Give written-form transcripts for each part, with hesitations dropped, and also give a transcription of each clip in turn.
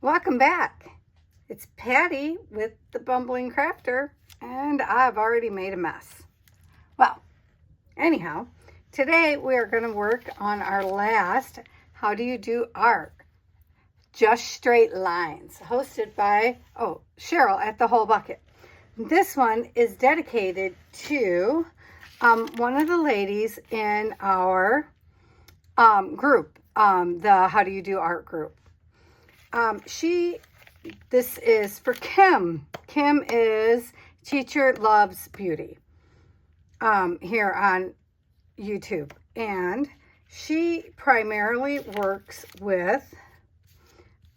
Welcome back. It's Patty with the Bumbling Crafter, and I've already made a mess. Well, anyhow, today we are going to work on our last How Do You Do Art? Just Straight Lines, hosted by, Sharyl at the Whole Bucket. This one is dedicated to one of the ladies in our group, the How Do You Do Art group. This is for Kim. Kim is Teacher Loves Beauty here on YouTube. And she primarily works with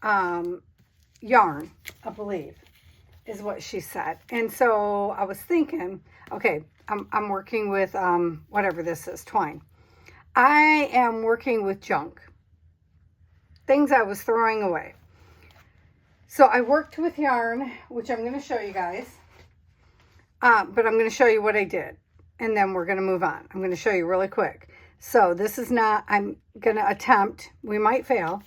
yarn, I believe, is what she said. And so I was thinking, okay, I'm working with whatever this is, twine. I am working with junk, things I was throwing away. So I worked with yarn, which I'm going to show you guys, but I'm going to show you what I did, and then we're going to move on. I'm going to show you really quick. So this is not, I'm going to attempt, we might fail,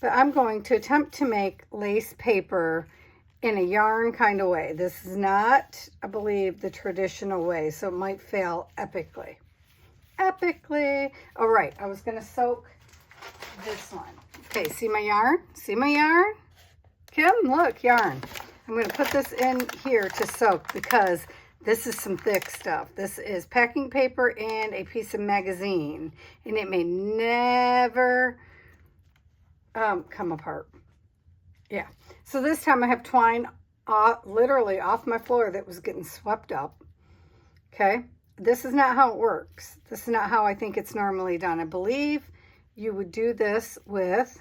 but I'm going to attempt to make lace paper in a yarn kind of way. This is not, I believe, the traditional way, so it might fail epically. All right, I was going to soak this one. Okay, see my yarn? See my yarn? Kim, look, yarn. I'm going to put this in here to soak because this is some thick stuff. This is packing paper and a piece of magazine, and it may never come apart. Yeah. So this time I have twine literally off my floor that was getting swept up. Okay. This is not how it works. This is not how I think it's normally done. I believe you would do this with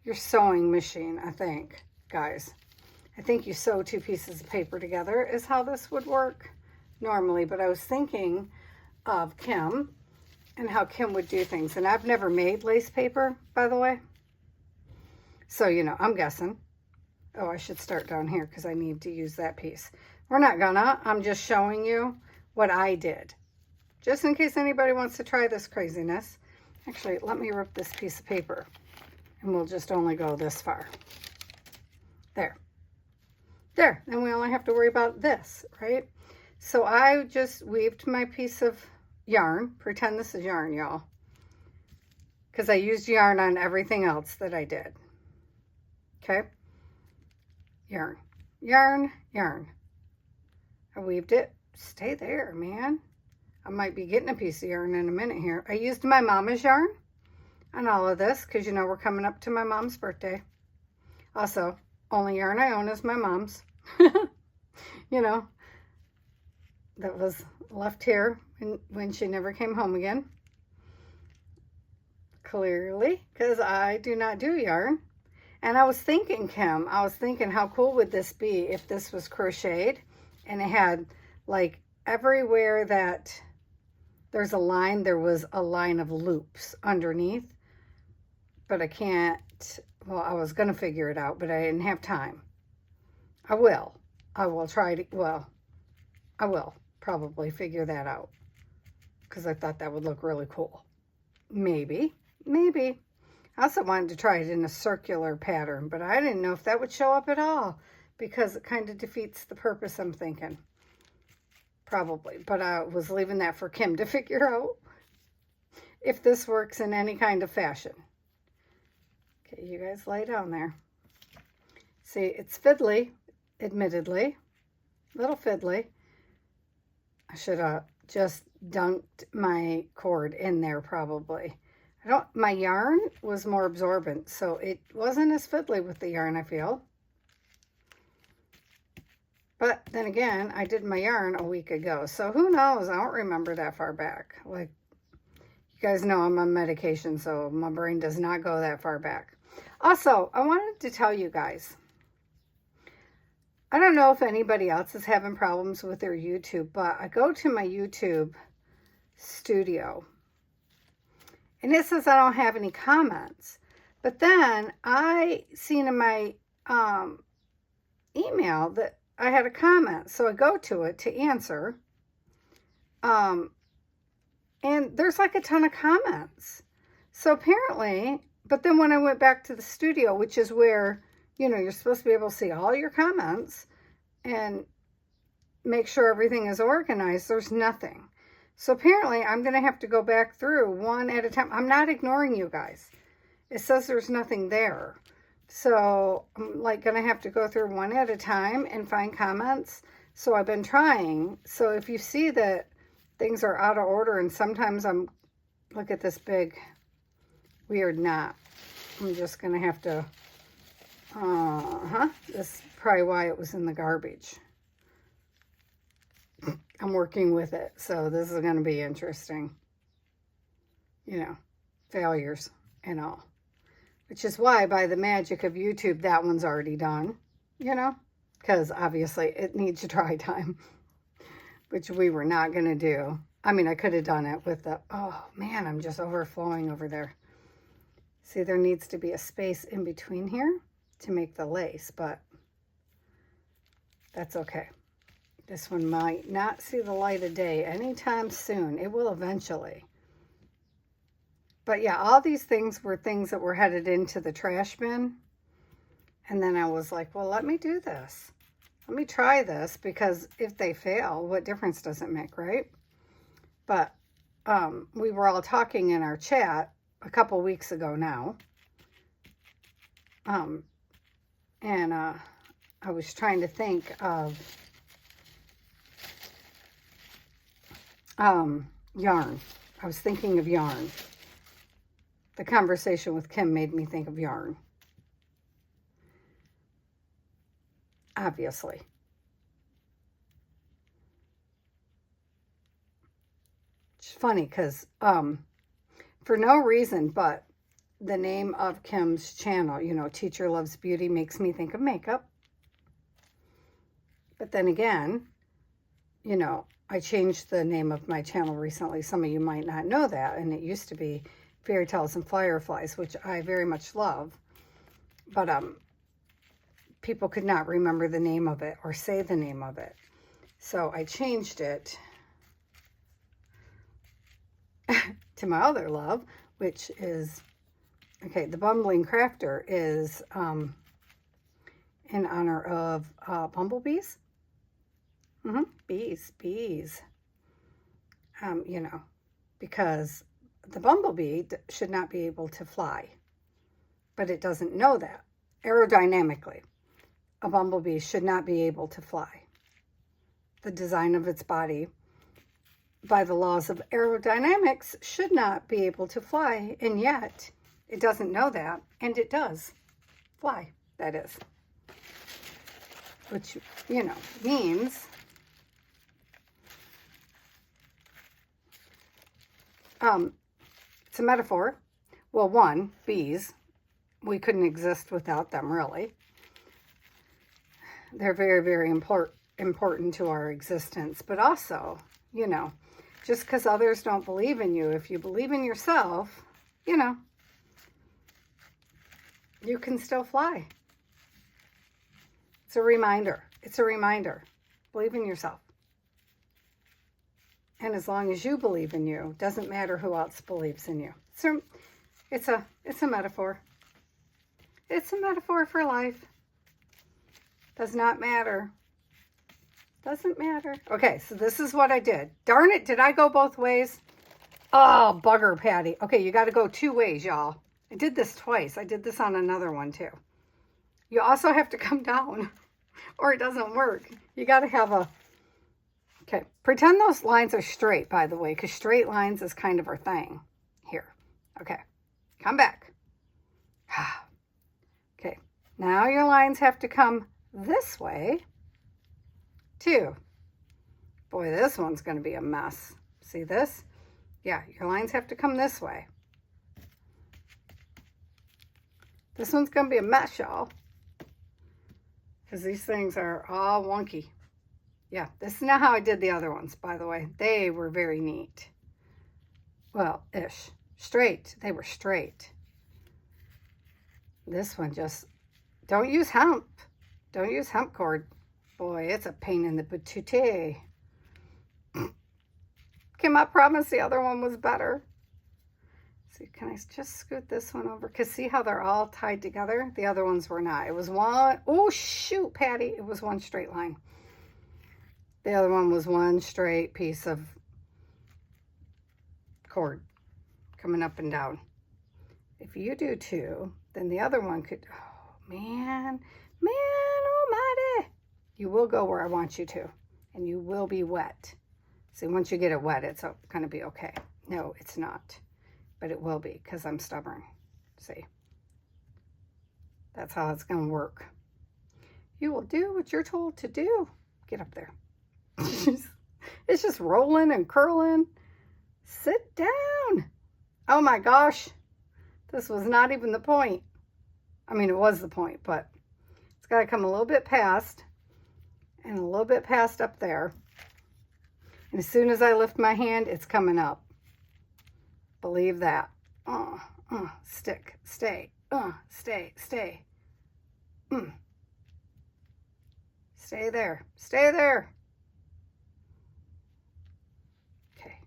your sewing machine, I think. Guys, I think you sew two pieces of paper together is how this would work normally, but I was thinking of Kim and how Kim would do things, and I've never made lace paper, by the way, so I'm guessing. Oh, I should start down here because I need to use that piece. We're not gonna, I'm just showing you what I did, just in case anybody wants to try this craziness. Actually, let me rip this piece of paper and we'll just only go this far. There, and we only have to worry about this, right? So I just weaved my piece of yarn. Pretend this is yarn, y'all, because I used yarn on everything else that I did. Okay, yarn. I weaved it. Stay there, man. I might be getting a piece of yarn in a minute here. I used my mama's yarn on all of this because we're coming up to my mom's birthday. Also, only yarn I own is my mom's. That was left here when she never came home again. Clearly, because I do not do yarn. And I was thinking, Kim, how cool would this be if this was crocheted and it had, like, everywhere that there's a line, there was a line of loops underneath. But I can't, well, I was going to figure it out, but I didn't have time. I will try to, I will probably figure that out because I thought that would look really cool. Maybe. I also wanted to try it in a circular pattern, but I didn't know if that would show up at all because it kind of defeats the purpose, I'm thinking. Probably, but I was leaving that for Kim to figure out if this works in any kind of fashion. Okay, you guys lay down there. See, it's fiddly, admittedly. A little fiddly. I should have just dunked my cord in there probably. My yarn was more absorbent, so it wasn't as fiddly with the yarn, I feel. But then again, I did my yarn a week ago, so who knows? I don't remember that far back. Like, you guys know I'm on medication, so my brain does not go that far back. Also, I wanted to tell you guys, I don't know if anybody else is having problems with their YouTube, but I go to my YouTube studio, and it says I don't have any comments. But then I seen in my email that I had a comment, so I go to it to answer. And there's like a ton of comments. So apparently, but then when I went back to the studio, which is where you know, you're supposed to be able to see all your comments and make sure everything is organized. There's nothing. So apparently I'm going to have to go back through one at a time. I'm not ignoring you guys. It says there's nothing there. So I'm like going to have to go through one at a time and find comments. So I've been trying. So if you see that things are out of order and sometimes look at this big weird knot. I'm just going to have to, this is probably why it was in the garbage. I'm working with it, so this is going to be interesting. You know, failures and all. Which is why, by the magic of YouTube, that one's already done. You know, because obviously it needs dry time, which we were not going to do. I mean, I could have done it with the, oh man, I'm just overflowing over there. See, there needs to be a space in between here to make the lace, but that's okay. This one might not see the light of day anytime soon. It will eventually. But yeah, all these things were things that were headed into the trash bin. And then I was like, well, let me do this. Let me try this, because if they fail, what difference does it make, right? But we were all talking in our chat a couple weeks ago now. And I was trying to think of yarn. I was thinking of yarn. The conversation with Kim made me think of yarn. Obviously. It's funny because for no reason, but the name of Kim's channel, you know, Teacher Loves Beauty, makes me think of makeup. But then again, you know, I changed the name of my channel recently. Some of you might not know that. And it used to be Fairy Tales and Fireflies, which I very much love. But people could not remember the name of it or say the name of it. So I changed it to my other love, which is, okay, the Bumbling Crafter is in honor of bumblebees. Bees. You know, because the bumblebee should not be able to fly, but it doesn't know that. Aerodynamically, a bumblebee should not be able to fly. The design of its body, by the laws of aerodynamics, should not be able to fly, and yet it doesn't know that, and it does fly, that is. Which, you know, means it's a metaphor. Well, one, bees, we couldn't exist without them, really. They're very, very important to our existence. But also, you know, just because others don't believe in you, if you believe in yourself, you know, you can still fly. It's a reminder. It's a reminder. Believe in yourself. And as long as you believe in you, doesn't matter who else believes in you. So it's a metaphor. It's a metaphor for life. Does not matter. Doesn't matter. Okay, so this is what I did. Darn it, did I go both ways? Oh, bugger, Patty. Okay, you got to go 2 ways, y'all. I did this twice. I did this on another one, too. You also have to come down, or it doesn't work. You got to have a... Okay, pretend those lines are straight, by the way, because straight lines is kind of our thing here. Okay, come back. Okay, now your lines have to come this way, too. Boy, this one's going to be a mess. See this? Yeah, your lines have to come this way. This one's going to be a mess, y'all, because these things are all wonky. Yeah, this is not how I did the other ones, by the way. They were very neat. Well, ish. Straight. They were straight. This one just, don't use hemp. Don't use hemp cord. Boy, it's a pain in the patootie. Kim, I promise the other one was better. See, can I just scoot this one over? Because see how they're all tied together? The other ones were not. It was one, oh shoot, Patty. It was one straight line. The other one was one straight piece of cord coming up and down. If you do two, then the other one could, oh man, almighty. You will go where I want you to, and you will be wet. See, once you get it wet, it's going to be okay. No, it's not, but it will be because I'm stubborn. See, that's how it's going to work. You will do what you're told to do. Get up there. It's just rolling and curling. Sit down. Oh my gosh. This was not even the point. I mean, it was the point, but it's got to come a little bit past and a little bit past up there. And as soon as I lift my hand, it's coming up. Believe that. Stick, stay, stay. Stay there, stay there. Okay,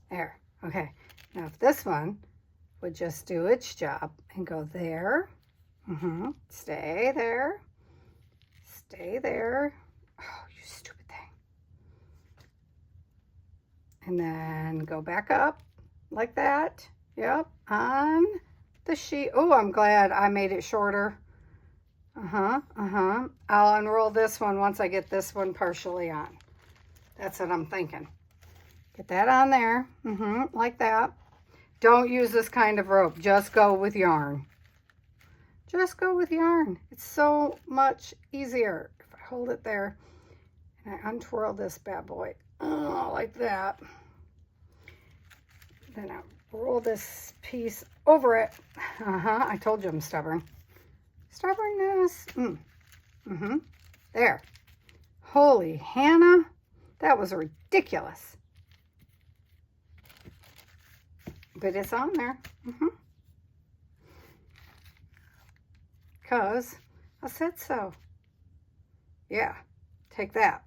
there, okay. Now if this one would just do its job and go there, stay there, stay there. Oh, you stupid thing. And then go back up like that. Yep, on the sheet. Oh, I'm glad I made it shorter. I'll unroll this one once I get this one partially on. That's what I'm thinking. Get that on there, like that. Don't use this kind of rope. Just go with yarn. Just go with yarn. It's so much easier. If I hold it there and I untwirl this bad boy, like that. Then I roll this piece over it. I told you I'm stubborn. Stubbornness. There. Holy Hannah. That was ridiculous. But it's on there. Because I said so. Yeah. Take that.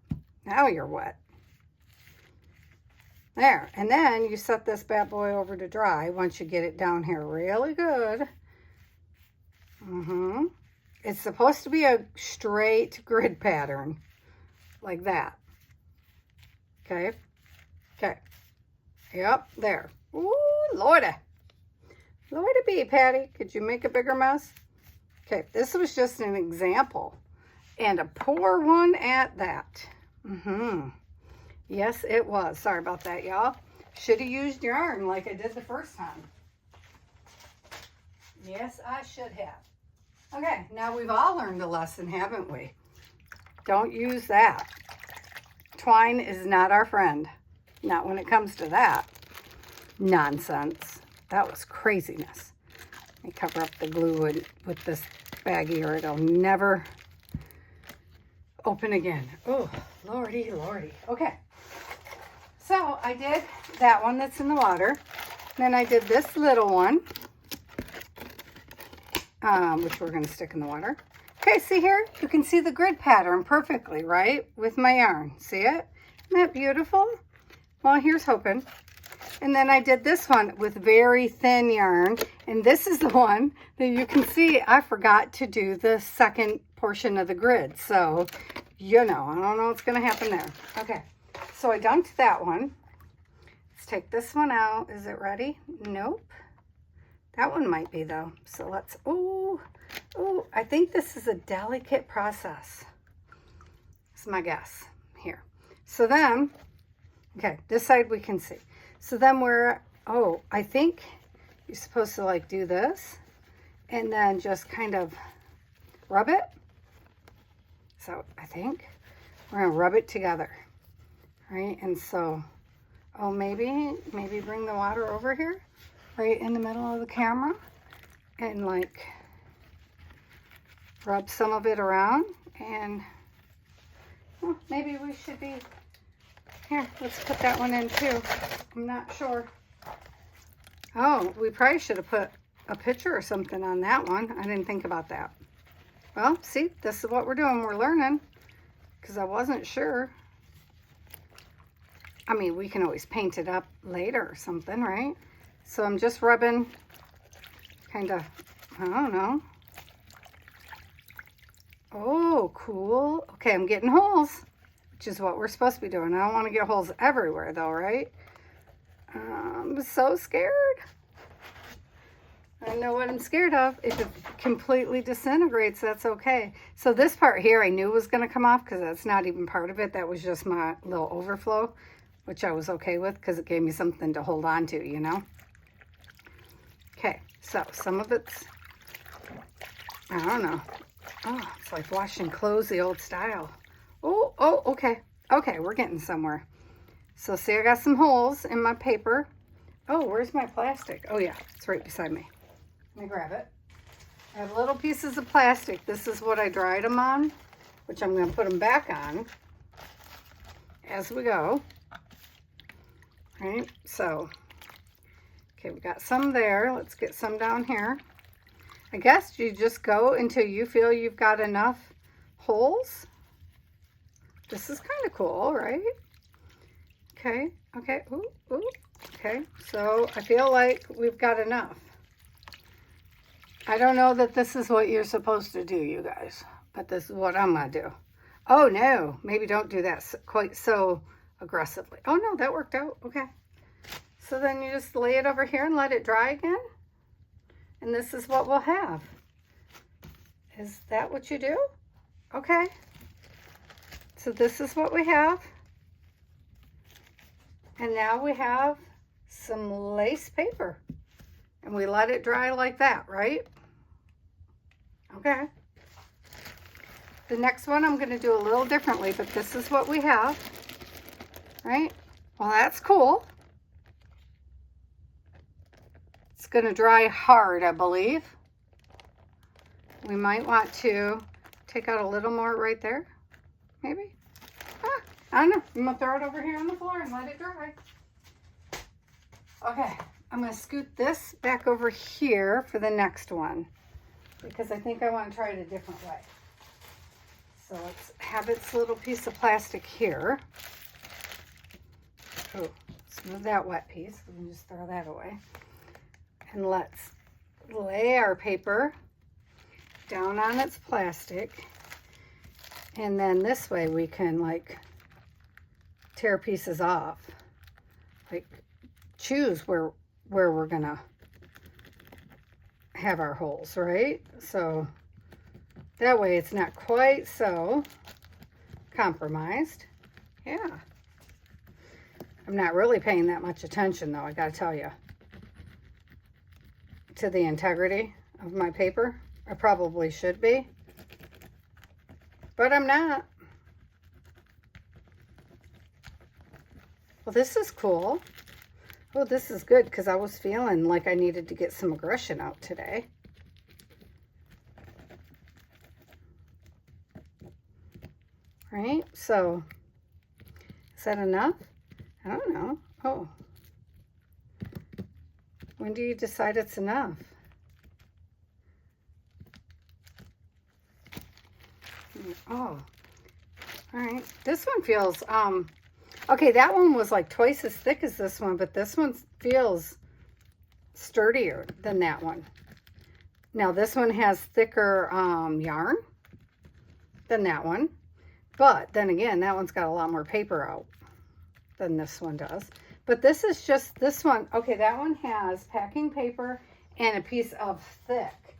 Now you're wet. There. And then you set this bad boy over to dry once you get it down here really good. It's supposed to be a straight grid pattern like that. Okay. Okay. Yep, there. Ooh, Lordy. Lordy be, Patty. Could you make a bigger mess? Okay, this was just an example. And a poor one at that. Yes, it was. Sorry about that, y'all. Should have used yarn like I did the first time. Yes, I should have. Okay, now we've all learned a lesson, haven't we? Don't use that. Twine is not our friend. Not when it comes to that. Nonsense. That was craziness. Let me cover up the glue with this baggie or it'll never open again. Oh, lordy, lordy. Okay. So I did that one that's in the water. Then I did this little one. Which we're going to stick in the water. Okay, see here? You can see the grid pattern perfectly, right? With my yarn. See it? Isn't that beautiful? Well, here's hoping. And then I did this one with very thin yarn. And this is the one that you can see I forgot to do the second portion of the grid. So, you know, I don't know what's going to happen there. Okay, so I dunked that one. Let's take this one out. Is it ready? Nope. That one might be though. So let's, I think this is a delicate process. That's my guess here. So then, okay, this side we can see. So then I think you're supposed to like do this and then just kind of rub it. So I think we're gonna rub it together, right? And so, maybe bring the water over here. Right in the middle of the camera and like rub some of it around and maybe we should be here. Let's put that one in too. I'm not sure. Oh, we probably should have put a picture or something on that one. I didn't think about that. Well, see, this is what we're doing. We're learning because I wasn't sure. I mean, we can always paint it up later or something, right? So I'm just rubbing, kind of, I don't know. Oh, cool. Okay, I'm getting holes, which is what we're supposed to be doing. I don't want to get holes everywhere though, right? I'm so scared. I know what I'm scared of. If it completely disintegrates, that's okay. So this part here I knew was going to come off because that's not even part of it. That was just my little overflow, which I was okay with because it gave me something to hold on to, you know? Okay, so some of it's, I don't know. Oh, it's like washing clothes the old style. Oh, okay. Okay, we're getting somewhere. So see, I got some holes in my paper. Oh, where's my plastic? Oh yeah, it's right beside me. Let me grab it. I have little pieces of plastic. This is what I dried them on, which I'm going to put them back on as we go. All right, so, okay, we got some there. Let's get some down here. I guess you just go until you feel you've got enough holes. This is kind of cool, right? Okay, ooh, okay. So I feel like we've got enough. I don't know that this is what you're supposed to do, you guys, but this is what I'm going to do. Oh, no, maybe don't do that quite so aggressively. Oh, no, that worked out. Okay. So then you just lay it over here and let it dry again. And this is what we'll have. Is that what you do? Okay. So this is what we have. And now we have some lace paper. And we let it dry like that, right? Okay. The next one I'm going to do a little differently, but this is what we have. Right? Well, that's cool. It's going to dry hard, I believe. We might want to take out a little more right there. Maybe. I don't know. I'm going to throw it over here on the floor and let it dry. Okay. I'm going to scoot this back over here for the next one because I think I want to try it a different way. So let's have its little piece of plastic here. Oh, let's move that wet piece. We can just throw that away. And let's lay our paper down on its plastic. And then this way we can like tear pieces off. Like choose where we're gonna have our holes, right? So that way it's not quite so compromised. Yeah. I'm not really paying that much attention though, I gotta tell you, to the integrity of my paper. I probably should be, but I'm not. Well, this is cool. Oh, this is good because I was feeling like I needed to get some aggression out today. Right? So, is that enough? I don't know. Oh. When do you decide it's enough? Oh. All right. This one feels, okay, that one was like twice as thick as this one, but this one feels sturdier than that one. Now, this one has thicker yarn than that one. But then again, that one's got a lot more paper out than this one does. But this is just, this one, okay, that one has packing paper and a piece of thick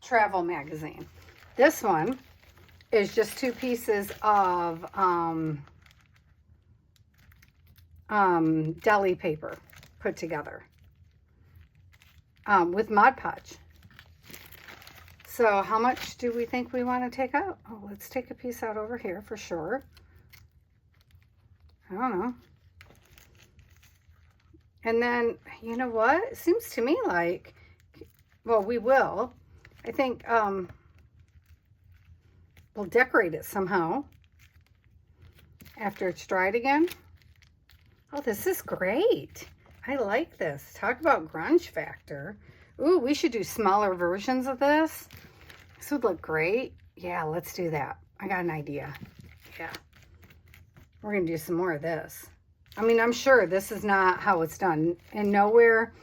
travel magazine. This one is just two pieces of deli paper put together with Mod Podge. So how much do we think we want to take out? Oh, let's take a piece out over here for sure. I don't know. And then, you know what? It seems to me like, well, we will. I think we'll decorate it somehow after it's dried again. Oh, this is great. I like this. Talk about grunge factor. Ooh, we should do smaller versions of this. This would look great. Yeah, let's do that. I got an idea. Yeah. We're going to do some more of this. I mean, I'm sure this is not how it's done. And nowhere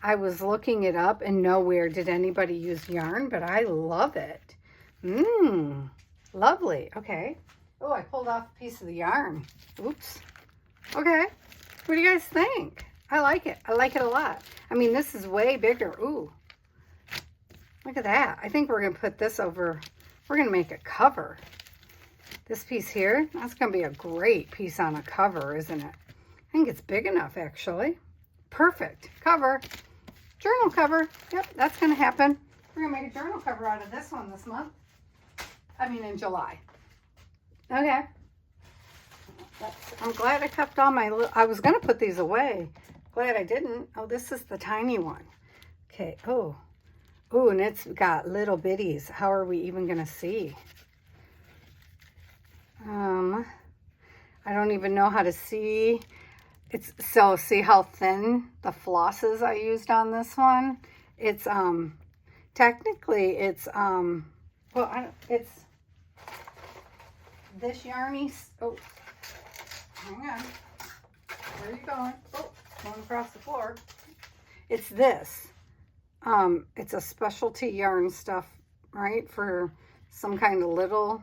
I was looking it up and nowhere did anybody use yarn, but I love it. Mmm, lovely. Okay. Oh, I pulled off a piece of the yarn. Oops. Okay. What do you guys think? I like it. I like it a lot. I mean, this is way bigger. Ooh. Look at that. I think we're going to put this over. We're going to make a cover. This piece here, that's going to be a great piece on a cover, isn't it? I think it's big enough, actually. Perfect. Cover. Journal cover. Yep, that's going to happen. We're going to make a journal cover out of this one this month. I mean, in July. Okay. I'm glad I kept all my, I was going to put these away. Glad I didn't. Oh, this is the tiny one. Okay. Oh. Oh, and it's got little bitties. How are we even going to see? I don't even know how to see. It's so, see how thin the flosses I used on this one? It's, technically it's, well, it's this yarny, oh, hang on. Where are you going? Oh, going across the floor. It's this. It's a specialty yarn stuff, right? For some kind of little,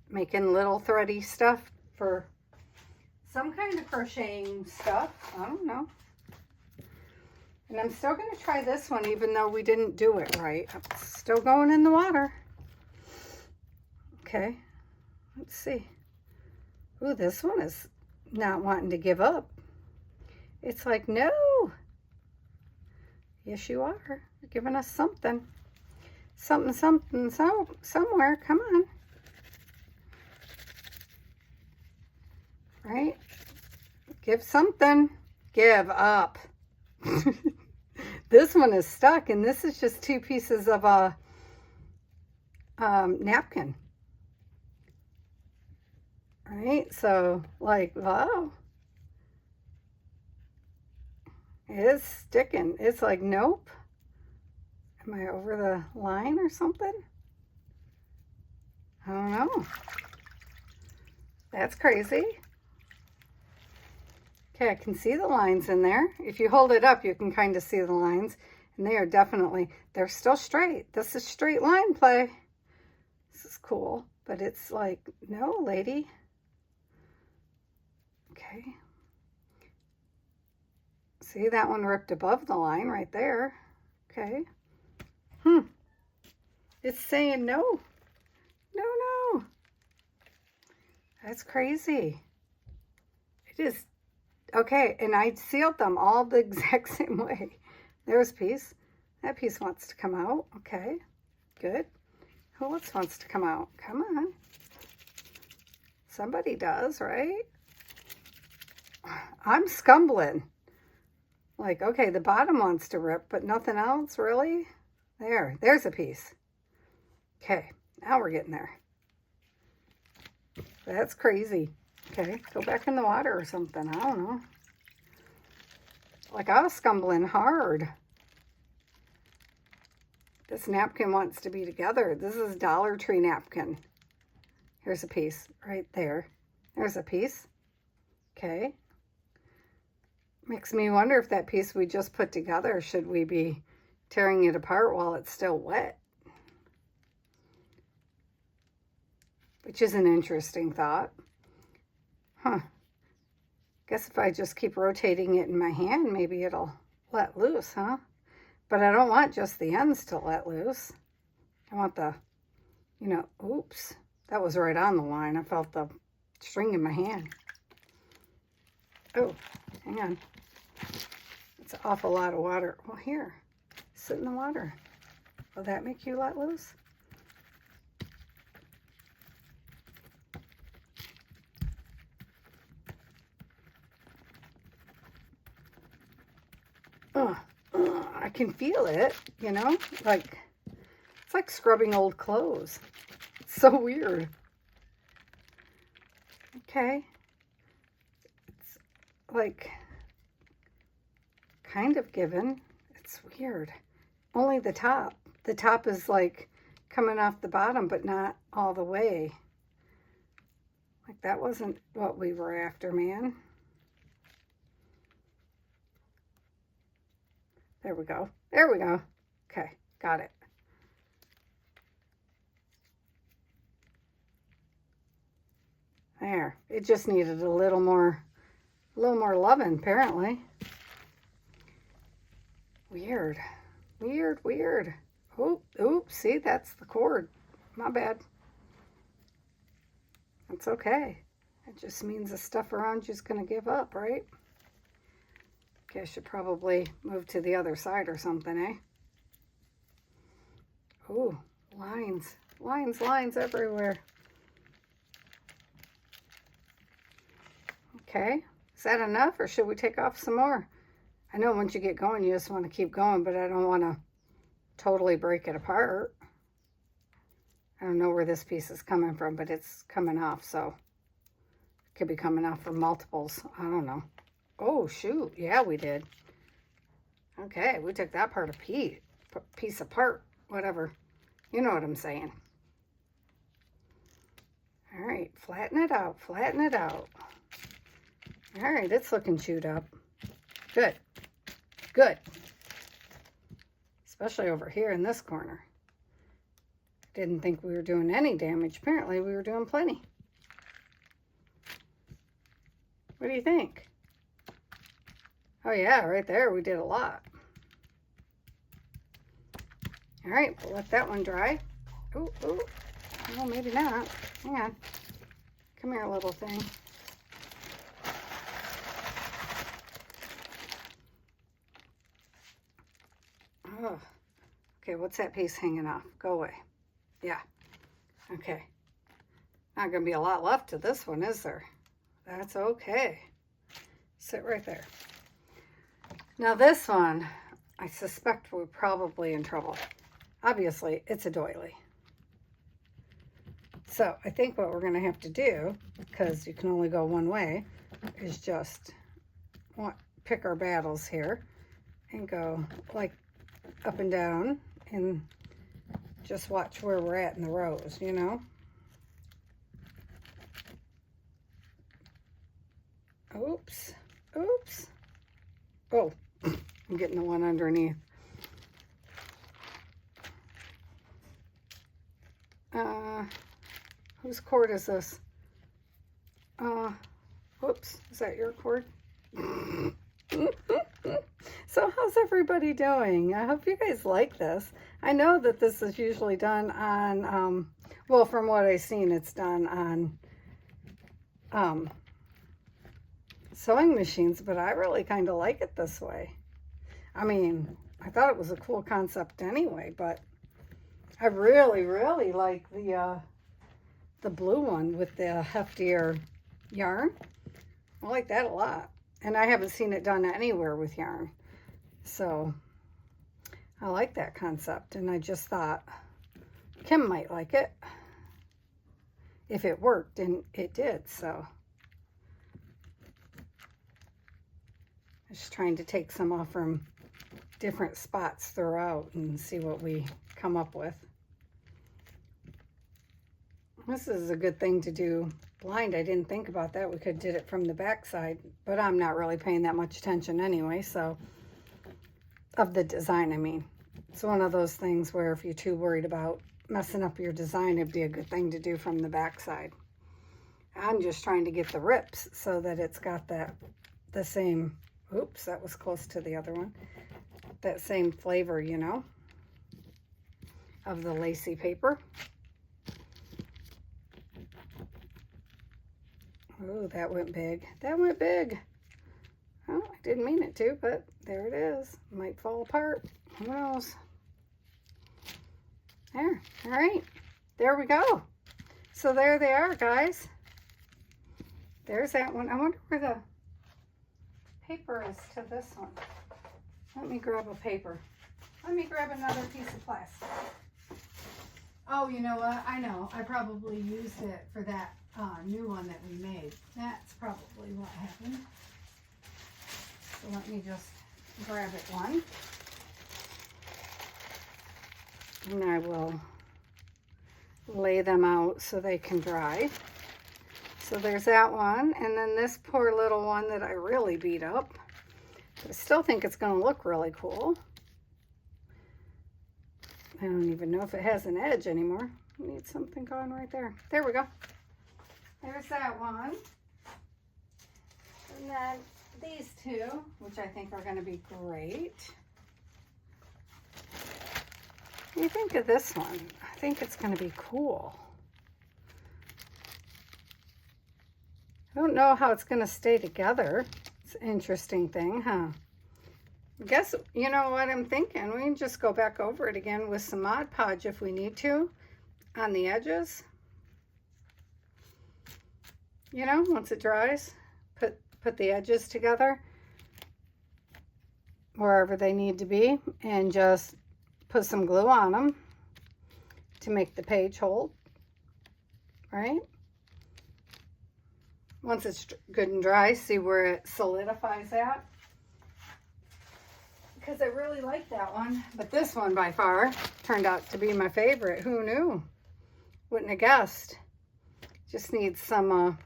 making little thready stuff for some kind of crocheting stuff. I don't know. And I'm still going to try this one, even though we didn't do it right. It's still going in the water. Okay. Let's see. Ooh, this one is not wanting to give up. It's like, no. Yes, you are. You're giving us something. Something, so somewhere. Come on. Right? Give something. Give up. This one is stuck, and this is just 2 pieces of a napkin. Right? So, like, wow. It is sticking. It's like, nope. Am I over the line or something? I don't know. That's crazy. Okay, I can see the lines in there. If you hold it up, you can kind of see the lines. And they are definitely, they're still straight. This is straight line play. This is cool. But it's like, no, lady. Okay. See, that one ripped above the line right there. Okay. It's saying no. No, no. That's crazy. It is. Okay, and I sealed them all the exact same way. There's a piece. That piece wants to come out. Okay, good. Who else wants to come out? Come on. Somebody does, right? I'm scumbling. Like, okay, the bottom wants to rip, but nothing else, really? There's a piece. Okay, now we're getting there. That's crazy. Okay, go back in the water or something. I don't know. Like, I was scumbling hard. This napkin wants to be together. This is Dollar Tree napkin. Here's a piece right there. There's a piece. Okay. Makes me wonder if that piece we just put together, should we be tearing it apart while it's still wet? Which is an interesting thought. Huh. Guess if I just keep rotating it in my hand, maybe it'll let loose, huh? But I don't want just the ends to let loose. I want the, you know, oops. That was right on the line. I felt the string in my hand. Oh, hang on. It's an awful lot of water. Well, here, sit in the water. Will that make you let loose? I can feel it, you know, like, it's like scrubbing old clothes. It's so weird. Okay. It's like kind of given. It's weird. Only the top. The top is like coming off the bottom, but not all the way. Like, that wasn't what we were after, man. There we go. There we go. Okay, got it. There. It just needed a little more loving, apparently. Weird. Weird, weird. Oh, oops, see, that's the cord. My bad. That's okay. It just means the stuff around you is going to give up, right? Okay, I should probably move to the other side or something, eh? Ooh, lines. Lines, lines everywhere. Okay, is that enough or should we take off some more? I know once you get going, you just want to keep going, but I don't want to totally break it apart. I don't know where this piece is coming from, but it's coming off, so it could be coming off from multiples. I don't know. Oh, shoot. Yeah, we did. Okay, we took that part of piece apart, whatever. You know what I'm saying. All right, flatten it out, flatten it out. All right, it's looking chewed up. Good, good. Especially over here in this corner. Didn't think we were doing any damage. Apparently, we were doing plenty. What do you think? Oh yeah, right there, we did a lot. All right, we'll let that one dry. Ooh, ooh. Oh, maybe not. Hang on. Come here, little thing. Oh, okay, what's that piece hanging off? Go away. Yeah, okay. Not gonna be a lot left to this one, is there? That's okay. Sit right there. Now this one, I suspect we're probably in trouble. Obviously, it's a doily. So I think what we're gonna have to do, because you can only go one way, is just pick our battles here and go like up and down and just watch where we're at in the rows, you know? Oops, oops. Oh, I'm getting the one underneath. Whose cord is this? Whoops, is that your cord? So how's everybody doing? I hope you guys like this. I know that this is usually done on, well, from what I've seen, it's done on sewing machines, but I really kind of like it this way. I mean, I thought it was a cool concept anyway, but I really, really like the blue one with the heftier yarn. I like that a lot. And I haven't seen it done anywhere with yarn. So I like that concept. And I just thought Kim might like it if it worked, and it did. So I'm just trying to take some off from different spots throughout and see what we come up with. This is a good thing to do blind. I didn't think about that. We could did it from the back side, but I'm not really paying that much attention anyway, so, of the design, I mean. It's one of those things where if you're too worried about messing up your design, it'd be a good thing to do from the back side. I'm just trying to get the rips so that it's got the same, oops, that was close to the other one, that same flavor, you know, of the lacy paper. Oh, that went big. That went big. Oh, I didn't mean it to, but there it is. Might fall apart. Who knows? There. All right. There we go. So there they are, guys. There's that one. I wonder where the paper is to this one. Let me grab a paper. Let me grab another piece of plastic. Oh, you know what? I know. I probably used it for that new one that we made. That's probably what happened. So let me just grab it one. And I will lay them out so they can dry. So there's that one. And then this poor little one that I really beat up. But I still think it's going to look really cool. I don't even know if it has an edge anymore. We need something going right there. There we go. There's that one. And then these two, which I think are going to be great. What do you think of this one? I think it's going to be cool. I don't know how it's going to stay together. It's an interesting thing, huh? I guess, you know what I'm thinking? We can just go back over it again with some Mod Podge if we need to on the edges. You know, once it dries, put the edges together wherever they need to be and just put some glue on them to make the page hold, right? Once it's good and dry, see where it solidifies at. Because I really like that one. But this one by far turned out to be my favorite. Who knew? Wouldn't have guessed. Just needs some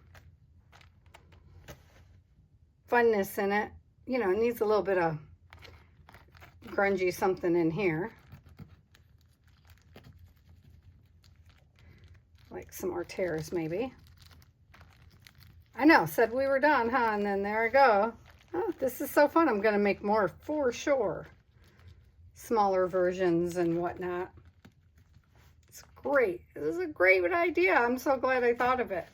funness in it. You know, it needs a little bit of grungy something in here. Like some more tears maybe. I know, said we were done, huh? And then there I go. Oh, this is so fun. I'm going to make more for sure. Smaller versions and whatnot. It's great. This is a great idea. I'm so glad I thought of it.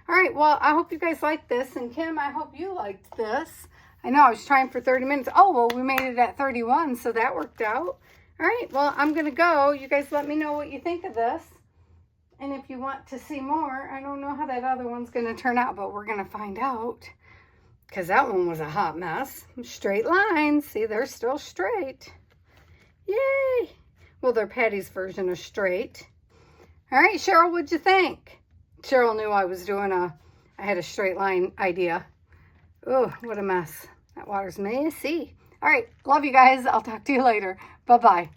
All right, well, I hope you guys liked this. And Kim, I hope you liked this. I know I was trying for 30 minutes. Oh, well, we made it at 31, so that worked out. All right, well, I'm going to go. You guys let me know what you think of this. And if you want to see more, I don't know how that other one's going to turn out, but we're going to find out. Because that one was a hot mess. Straight lines. See, they're still straight. Yay. Well, they're Patty's version of straight. All right, Cheryl, what'd you think? Cheryl knew I was doing I had a straight line idea. Oh, what a mess. That water's messy. All right, love you guys. I'll talk to you later. Bye-bye.